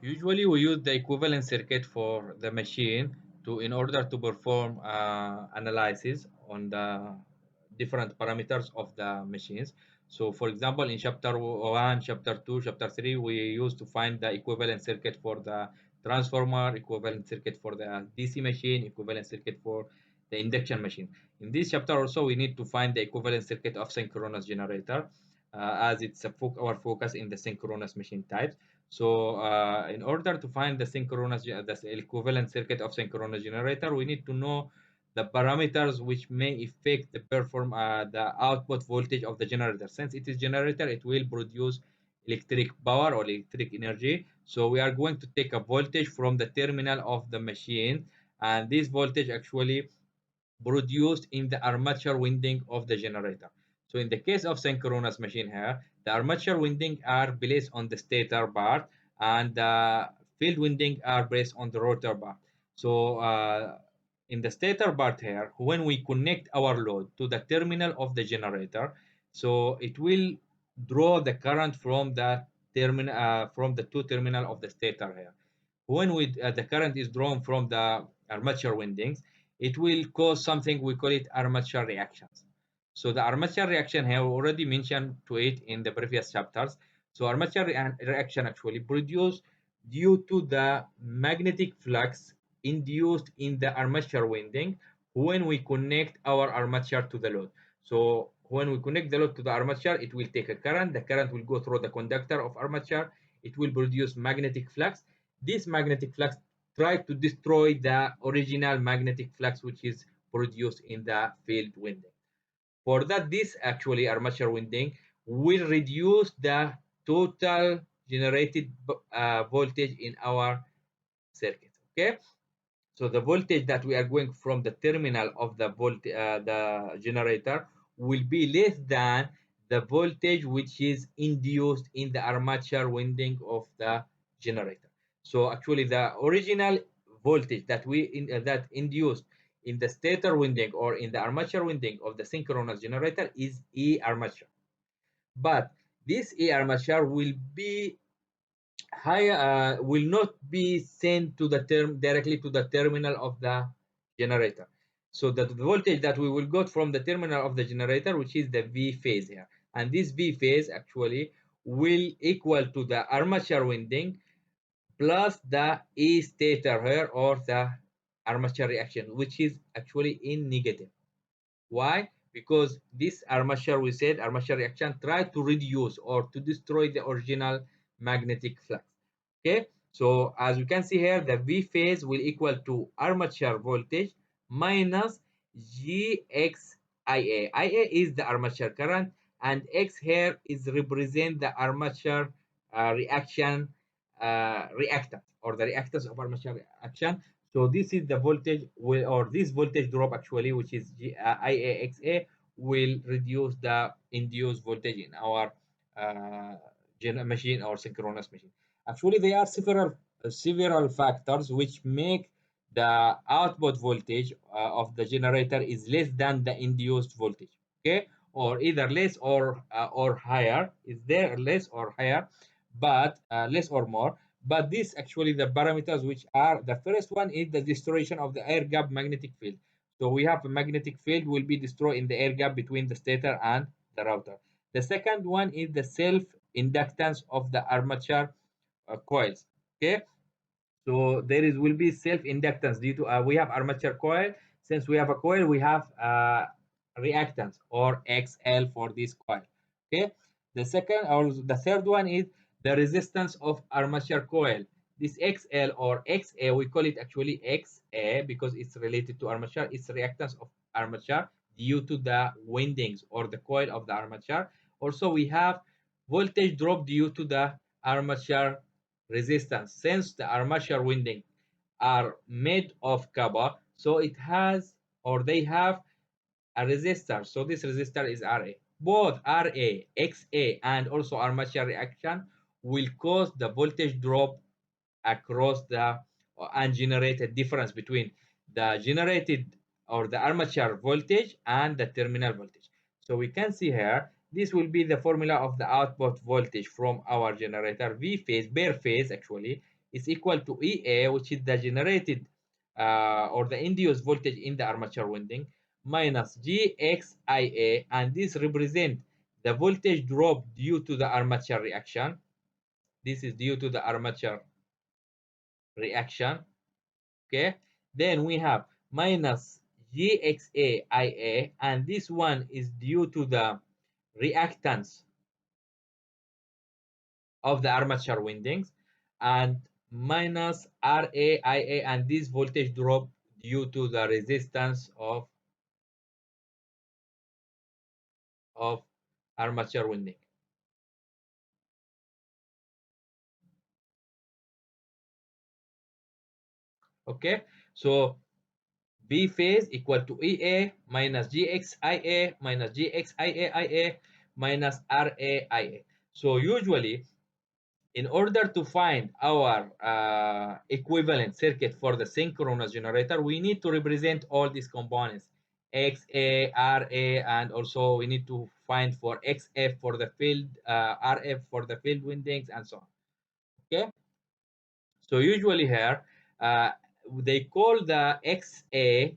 Usually we use the equivalent circuit for the machine to in order to perform analysis on the different parameters of the machines. So for example, in chapter 1, chapter 2, chapter 3, we used to find the equivalent circuit for the transformer, equivalent circuit for the DC machine, equivalent circuit for the induction machine. In this chapter also, we need to find the equivalent circuit of synchronous generator, as it's our focus in the synchronous machine types. So in order to find the the equivalent circuit of synchronous generator, we need to know the parameters which may affect the output voltage of the generator. Since it is generator, it will produce electric power or electric energy. So we are going to take a voltage from the terminal of the machine, and this voltage actually produced in the armature winding of the generator. So in the case of synchronous machine here, the armature winding are placed on the stator part, and the field winding are placed on the rotor part. So in the stator part here, when we connect our load to the terminal of the generator, so it will draw the current from the terminal from the two terminal of the stator here. When the current is drawn from the armature windings, it will cause something we call it armature reactions. So the armature reaction here, we already mentioned to it in the previous chapters. So armature reaction actually produced due to the magnetic flux induced in the armature winding when we connect our armature to the load. So when we connect the load to the armature, it will take a current. The current will go through the conductor of armature. It will produce magnetic flux. This magnetic flux tries to destroy the original magnetic flux which is produced in the field winding. For that, this actually armature winding will reduce the total generated voltage in our circuit. Okay, so the voltage that we are going from the terminal of the generator will be less than the voltage which is induced in the armature winding of the generator. So actually the original voltage that induced in the stator winding or in the armature winding of the synchronous generator is E armature. But this E armature will not be sent to the directly to the terminal of the generator. So the voltage that we will get from the terminal of the generator, which is the V phase here, and this V phase actually will equal to the armature winding plus the E stator here, or the armature reaction, which is actually in negative. Why? Because this armature, we said armature reaction try to reduce or to destroy the original magnetic flux. Okay, so as you can see here, the V phase will equal to armature voltage minus GXIA. IA is the armature current, and X here is represent the armature reaction reactant, or the reactance of armature reaction. So this is the voltage or this voltage drop actually, which is IAXA, will reduce the induced voltage in our machine or synchronous machine. Actually, there are several factors which make the output voltage of the generator is less than the induced voltage. Okay, or either less or higher. Is there less or higher, but less or more? But this actually the parameters which are, the first one is the distortion of the air gap magnetic field. So we have a magnetic field will be destroyed in the air gap between the stator and the rotor. The second one is the self inductance of the armature coils. Okay, so there is will be self inductance due to we have armature coil. Since we have a coil, we have reactance or XL for this coil. Okay, the second or the third one is the resistance of armature coil. This XL or XA, we call it actually XA because it's related to armature. It's reactance of armature due to the windings or the coil of the armature. Also, we have voltage drop due to the armature resistance. Since the armature winding are made of copper, so it has or they have a resistor. So this resistor is Ra. Both Ra, Xa, and also armature reaction will cause the voltage drop across the and generate a difference between the generated or the armature voltage and the terminal voltage. So we can see here, this will be the formula of the output voltage from our generator. V phase, bare phase actually, is equal to EA, which is the generated or the induced voltage in the armature winding, minus GXIA, and this represent the voltage drop due to the armature reaction. This is due to the armature reaction. Okay, then we have minus GXAIA, and this one is due to the reactance of the armature windings, and minus RAIA, and this voltage drop due to the resistance of armature winding. Okay, so B phase equal to EA minus GXIA minus GXIAIA minus RAIA. So usually, in order to find our equivalent circuit for the synchronous generator, we need to represent all these components, XA, RA, and also we need to find for XF for the field, RF for the field windings, and so on. Okay, so usually here they call the XA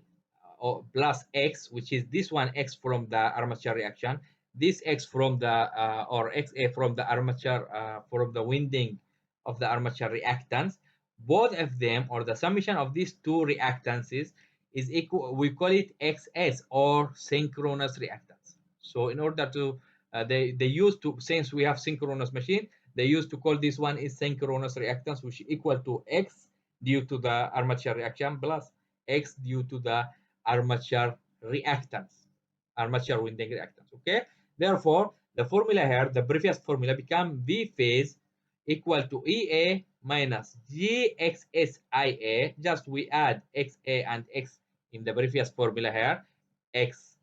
or plus X, which is this one X from the armature reaction, this X from the or XA from the armature from the winding of the armature reactance. Both of them, or the summation of these two reactances, is equal. We call it XS, or synchronous reactance. So in order to they used to, since we have synchronous machine, they used to call this one is synchronous reactance, which is equal to X due to the armature reaction plus X due to the armature reactance, armature winding reactance. Okay, therefore the formula here, the previous formula, become V phase equal to EA minus GXSIA. Just we add XA and X in the previous formula here, X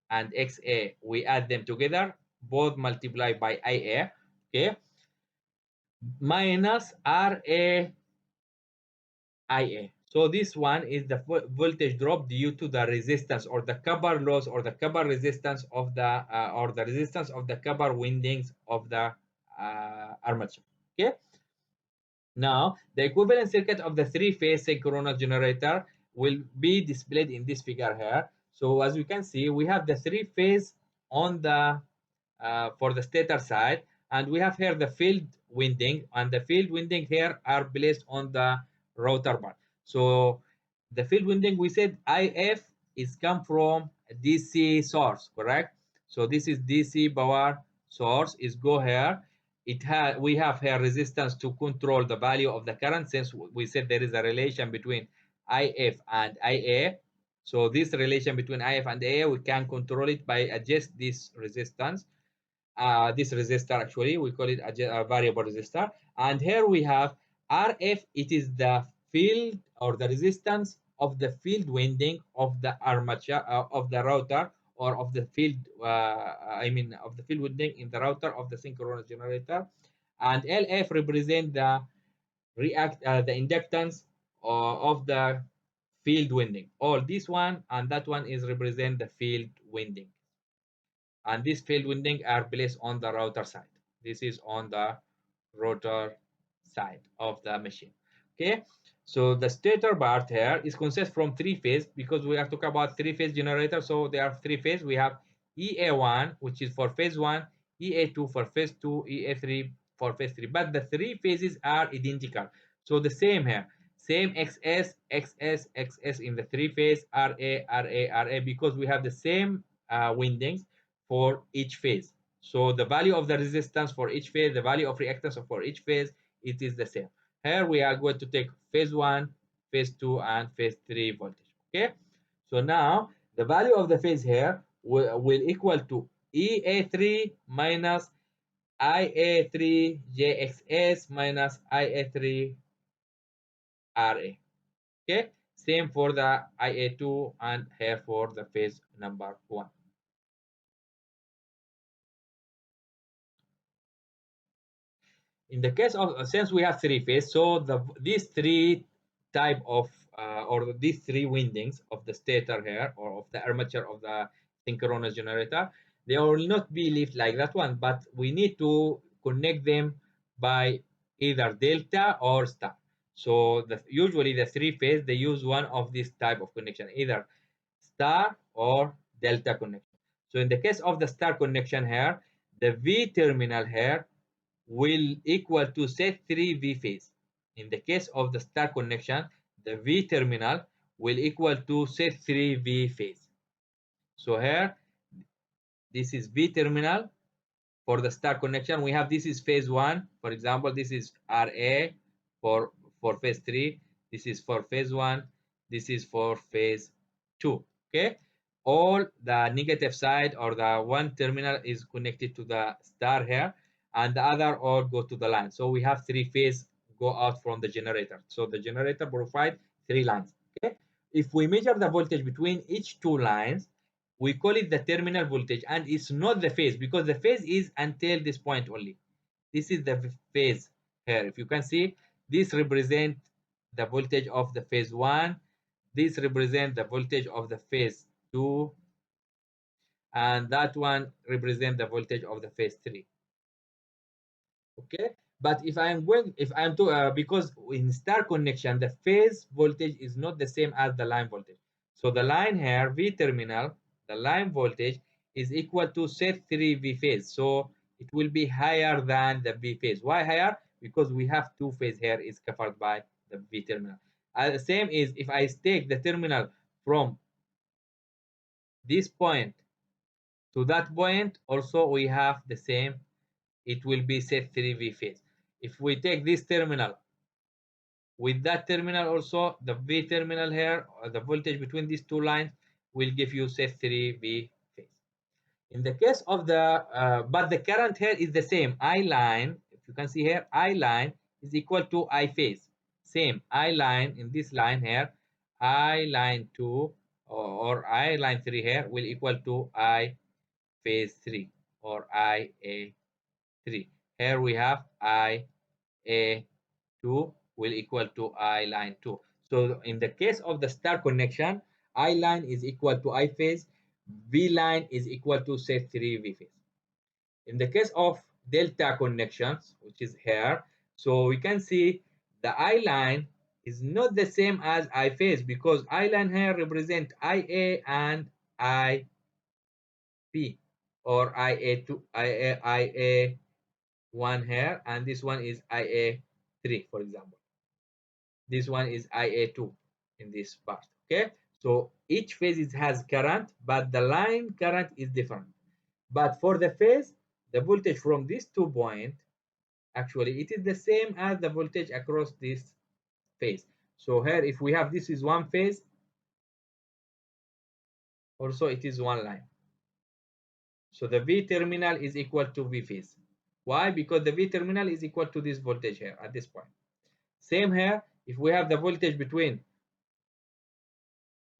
and XA, we add them together, both multiplied by IA. Okay, minus RAIA. So this one is the voltage drop due to the resistance, or the copper loss, or the copper resistance of the or the resistance of the copper windings of the armature. Okay, now the equivalent circuit of the three-phase synchronous generator will be displayed in this figure here. So as you can see, we have the three-phase on the for the stator side, and we have here the field winding, and the field winding here are placed on the rotor bar. So the field winding, we said IF is come from DC source, correct? So this is DC power source is go here. We have here resistance to control the value of the current, since we said there is a relation between IF and IA. So this relation between IF and IA, we can control it by adjust this resistance. This resistor, actually we call it a variable resistor. And here we have RF, it is the field or the resistance of the field winding of the armature of the rotor, or of the field I mean of the field winding in the rotor of the synchronous generator. And LF represent the the inductance of the field winding. All this one and that one is represent the field winding, and these field winding are placed on the rotor side. This is on the rotor side of the machine. Okay, so the stator part here is consists from three phase, because we are talking about three phase generator. So there are three phase. We have EA1, which is for phase 1, EA2 for phase 2, EA3 for phase 3, but the three phases are identical. So the same here, same XS, XS, XS in the three phase, RA, RA, RA, because we have the same windings for each phase. So the value of the resistance for each phase, the value of reactance for each phase, it is the same. Here we are going to take phase 1, phase 2, and phase 3 voltage. Okay, so now the value of the phase here will equal to EA3 minus IA3 JXS minus IA3 RA. Okay, same for the IA2, and here for the phase number 1. In the case of, since we have three phase, so these three type of or these three windings of the stator here, or of the armature of the synchronous generator, they will not be left like that one, but we need to connect them by either delta or star. So usually the three phase, they use one of this type of connection, either star or delta connection. So in the case of the star connection here, the V terminal here will equal to set 3 V phase. In the case of the star connection, the V terminal will equal to set 3 V phase. So here, this is V terminal. For the star connection, we have this is phase 1. For example, this is RA for phase 3. This is for phase 1. This is for phase 2. Okay, all the negative side or the one terminal is connected to the star here, and the other all go to the line. So we have three phase go out from the generator. So the generator provide three lines. Okay, if we measure the voltage between each two lines, we call it the terminal voltage, and it's not the phase, because the phase is until this point only. This is the phase here. If you can see, this represent the voltage of the phase 1, this represent the voltage of the phase 2, and that one represent the voltage of the phase 3. Okay, but if I'm to because in star connection the phase voltage is not the same as the line voltage. So the line here, V terminal, the line voltage is equal to set 3 V phase, so it will be higher than the V phase. Why higher? Because we have two phase here is covered by the V terminal. The same is if I take the terminal from this point to that point, also we have the same, it will be set 3 V phase. If we take this terminal with that terminal also, the V terminal here, or the voltage between these two lines will give you set 3 V phase. In the case of the, but the current here is the same. I line, if you can see here, I line is equal to I phase. Same, I line in this line here, I line 2 or I line 3 here will equal to I phase 3 or IA 3. Here we have IA 2 will equal to I line 2. So in the case of the star connection, I line is equal to I phase, V line is equal to set 3 V phase. In the case of delta connections, which is here, so we can see the I line is not the same as I phase, because I line here represent IA and IP, or IA2, IA1 here, and this one is IA3, for example. This one is IA2 in this part. Okay, so each phase has current, but the line current is different. But for the phase, the voltage from these 2 points, actually it is the same as the voltage across this phase. So here, if we have this is one phase, also it is one line. So the V terminal is equal to V phase. Why? Because the V terminal is equal to this voltage here at this point. Same here, if we have the voltage between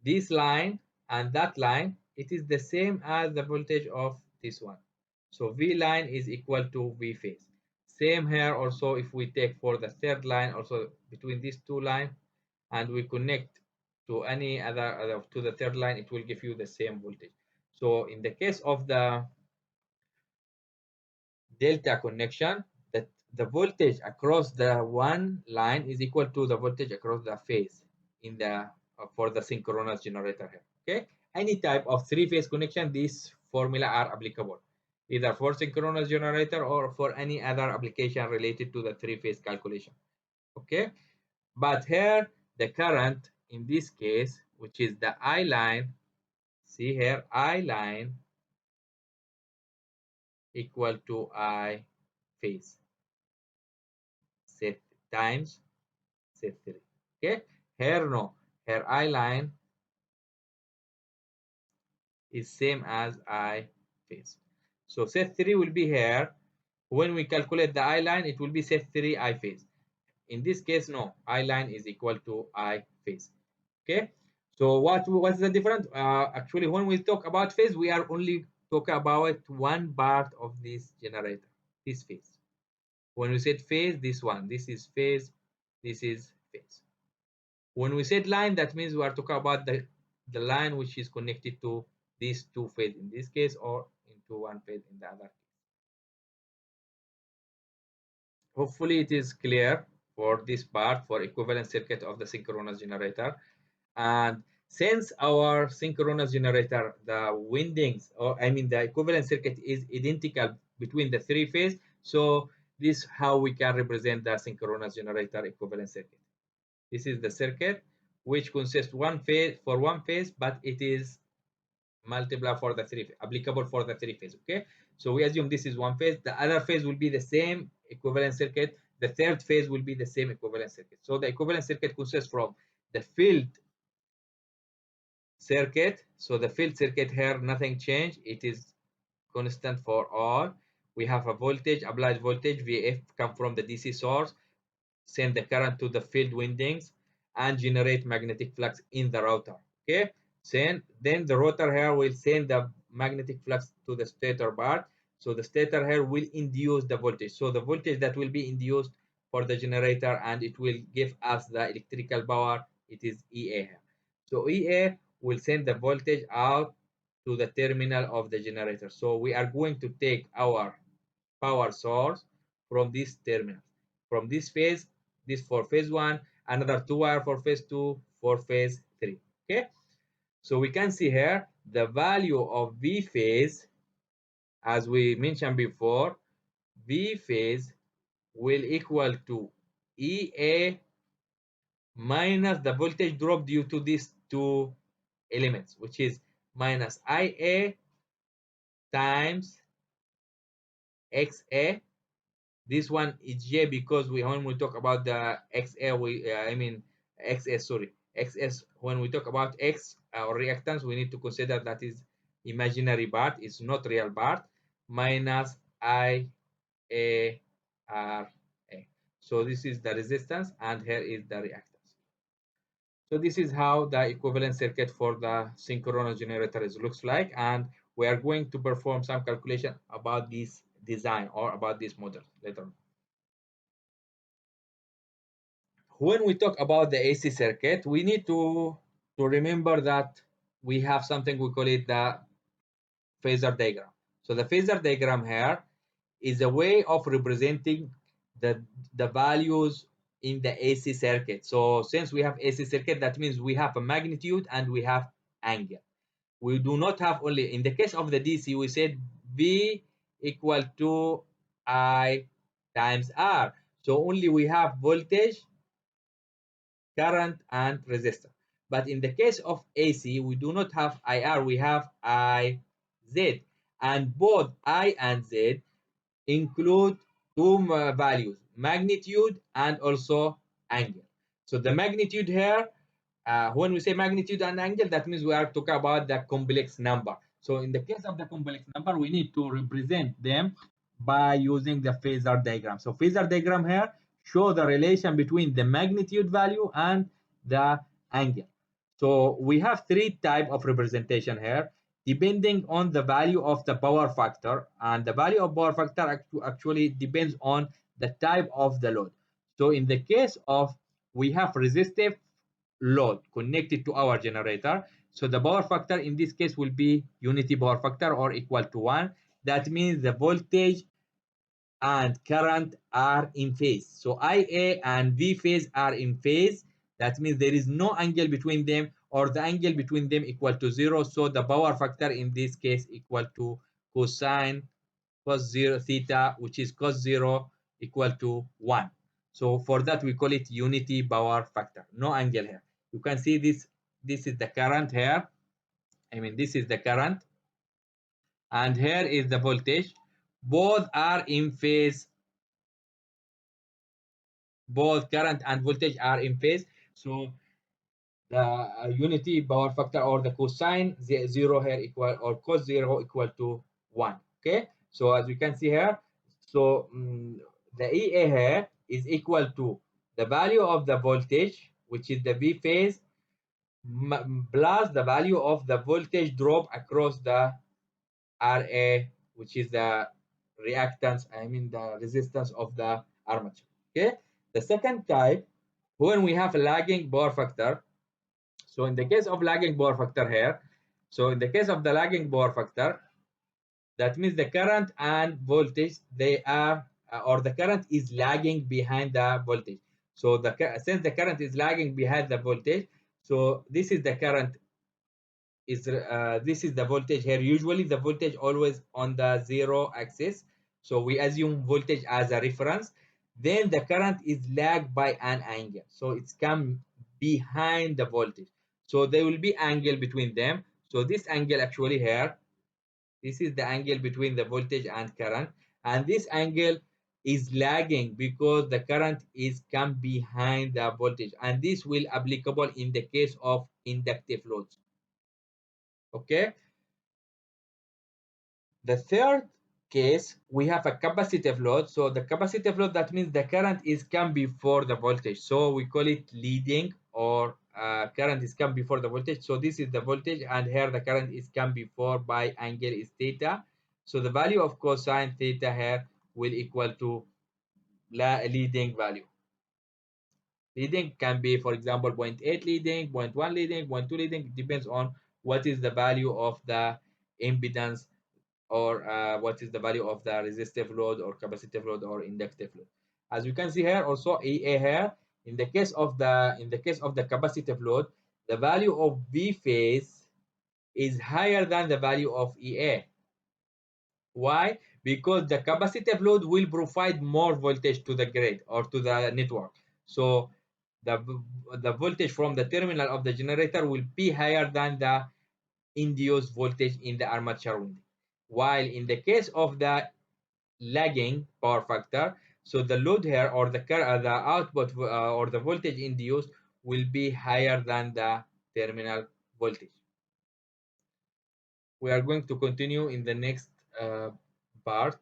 this line and that line, it is the same as the voltage of this one. So V line is equal to V phase. Same here also, if we take for the third line, also between these two lines, and we connect to any other to the third line, it will give you the same voltage. So in the case of the delta connection, that the voltage across the one line is equal to the voltage across the phase in the for the synchronous generator here. Okay, any type of three-phase connection, these formula are applicable either for synchronous generator or for any other application related to the three-phase calculation. Okay, but here the current in this case, which is the I line, see here, I line equal to I phase set times set 3. Okay, here no, here I line is same as I phase. So set 3 will be here. When we calculate the I line, it will be set 3 I phase. In this case, no, I line is equal to I phase. Okay, so what's the difference? Actually, when we talk about phase, we are only talking about one part of this generator, this phase. When we said phase, this one, this is phase, this is phase. When we said line, that means we are talking about the line which is connected to these two phase in this case, or into one phase in the other case. Hopefully it is clear. for this part for equivalent circuit of the synchronous generator. And since our synchronous generator, the windings, or I mean the equivalent circuit is identical between the three phase, so this is how we can represent the synchronous generator equivalent circuit. This is the circuit which consists one phase for one phase, but it is multiply for the three applicable for the three phase. Okay, so we assume this is one phase, the other phase will be the same equivalent circuit, the third phase will be the same equivalent circuit. So the equivalent circuit consists from the field circuit. So the field circuit here, nothing changed, it is constant for all. We have a voltage, applied voltage VF come from the DC source, send the current to the field windings and generate magnetic flux in the rotor. Okay, then the rotor here will send the magnetic flux to the stator part. So the stator here will induce the voltage, so the voltage that will be induced for the generator, and it will give us the electrical power, it is EA here. So EA will send the voltage out to the terminal of the generator. So we are going to take our power source from this terminal, from this phase, this for phase one, another two wire for phase two, for phase three. Okay, so we can see here the value of V phase, as we mentioned before, V phase will equal to EA minus the voltage drop due to these two elements, which is minus IA times XA. This one is J because when we talk about the XA, I mean XS, sorry, XS, when we talk about X or reactance, we need to consider that is imaginary part, it's not real part, minus I A R A. So this is the resistance and here is the reactance. So this is how the equivalent circuit for the synchronous generator looks like, and we are going to perform some calculation about this design or about this model later on. When we talk about the AC circuit, we need to remember that we have something we call it the phasor diagram. So the phasor diagram here is a way of representing the values in the AC circuit. So since we have AC circuit, that means we have a magnitude and we have angle. We do not have only, in the case of the DC, we said V equal to I times R. So only we have voltage, current, and resistor. But in the case of AC, we do not have IR, we have IZ. And both I and Z include two values, magnitude and also angle. So the magnitude here, when we say magnitude and angle, that means we are talking about the complex number. So in the case of the complex number, we need to represent them by using the phasor diagram. So phasor diagram here show the relation between the magnitude value and the angle. So we have three type of representation here depending on the value of the power factor, and the value of power factor actually depends on the type of the load. So in the case of we have resistive load connected to our generator, so the power factor in this case will be unity power factor or equal to 1. That means the voltage and current are in phase. So IA and V phase are in phase. That means there is no angle between them, or the angle between them equal to 0. So the power factor in this case equal to cosine cos 0 theta, which is cos 0 equal to 1. So for that we call it unity power factor. No angle here. You can see this. This is the current here. I mean this is the current, and here is the voltage. Both are in phase, both current and voltage are in phase. So the unity power factor or the cosine 0 here equal, or cos 0 equal to 1. Okay, so as we can see here, so the EA here is equal to the value of the voltage, which is the V phase, plus the value of the voltage drop across the RA, which is the reactance, I mean the resistance of the armature. Okay, the second type, when we have a lagging power factor. So in the case of lagging power factor here, so in the case of the lagging power factor, that means the current and voltage, they are, or the current is lagging behind the voltage. So since the current is lagging behind the voltage, so this is the voltage here. Usually the voltage always on the zero axis, so we assume voltage as a reference. Then the current is lagged by an angle, so it's come behind the voltage, so there will be angle between them. So this angle actually here, this is the angle between the voltage and current, and this angle is lagging because the current is come behind the voltage, and this will applicable in the case of inductive loads. Okay. The third case, we have a capacitive load. So the capacitive load, that means the current is come before the voltage. So we call it leading, or current is come before the voltage. So this is the voltage, and here the current is come before by angle is theta. So the value of cosine theta here will equal to leading value. Leading can be, for example, 0.8 leading, 0.1 leading, 0.2 leading. It depends on what is the value of the impedance, or what is the value of the resistive load or capacitive load or inductive load. As you can see here, also EA here, in the case of the capacitive load, the value of V phase is higher than the value of EA. Why? Because the capacitive load will provide more voltage to the grid or to the network. So the voltage from the terminal of the generator will be higher than the induced voltage in the armature winding. While in the case of the lagging power factor, so the load here, or the output or the voltage induced will be higher than the terminal voltage. We are going to continue in the next part.